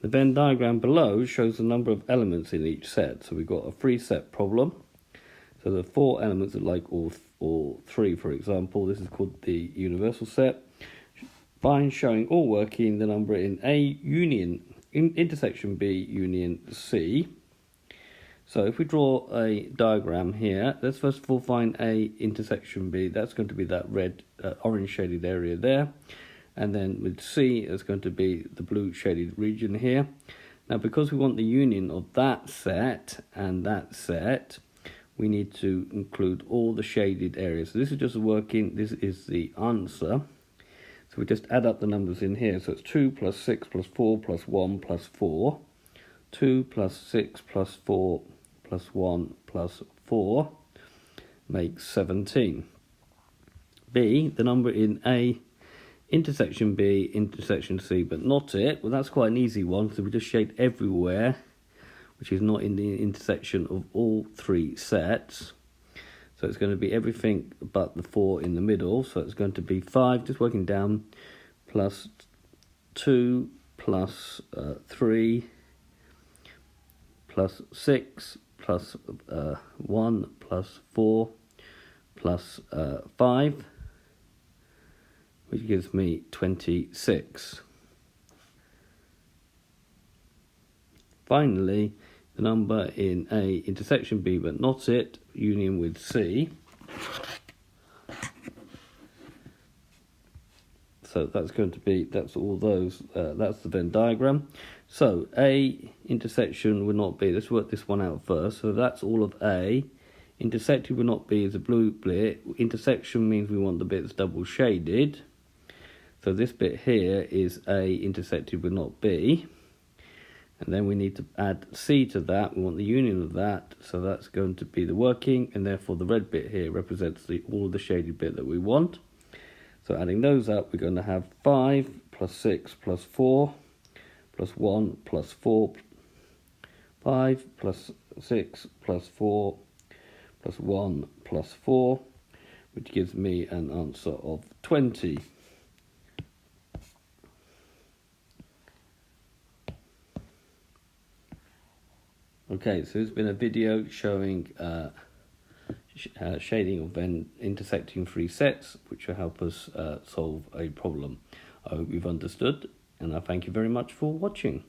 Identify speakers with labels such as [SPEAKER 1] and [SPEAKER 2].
[SPEAKER 1] The Venn diagram below shows the number of elements in each set. So we've got a 3-set problem. So the 4 elements are like all 3, for example. This is called the universal set. Find showing all working the number in A union, intersection B union C. So if we draw a diagram here, let's first of all find A intersection B. That's going to be that red, orange shaded area there. And then with C, it's going to be the blue shaded region here. Now, because we want the union of that set and that set, we need to include all the shaded areas. So this is just working, this is the answer. So we just add up the numbers in here. So it's 2 plus 6 plus 4 plus 1 plus 4. 2 plus 6 plus 4 plus 1 plus 4 makes 17. B, the number in A, intersection B, intersection C, but not it. Well, that's quite an easy one, so we just shade everywhere, which is not in the intersection of all 3 sets. So it's going to be everything but the 4 in the middle. So it's going to be 5, just working down, plus 2, plus 3, plus 6, plus 1, plus 4, plus 5, which gives me 26. Finally, the number in A, intersection B, but not it, union with C. So that's going to be, that's all those, that's the Venn diagram. So A intersection would not be, let's work this one out first. So that's all of A. Intersected would not be is a blue bit. Intersection means we want the bit that's double shaded. So this bit here is A intersected with not B. And then we need to add C to that. We want the union of that. So that's going to be the working. And therefore the red bit here represents all of the shaded bit that we want. So adding those up, we're going to have 5 plus 6 plus 4 plus 1 plus 4. 5 plus 6 plus 4 plus 1 plus 4, which gives me an answer of 20. Okay, so it's been a video showing shading of Venn intersecting 3 sets, which will help us solve a problem. I hope you've understood, and I thank you very much for watching.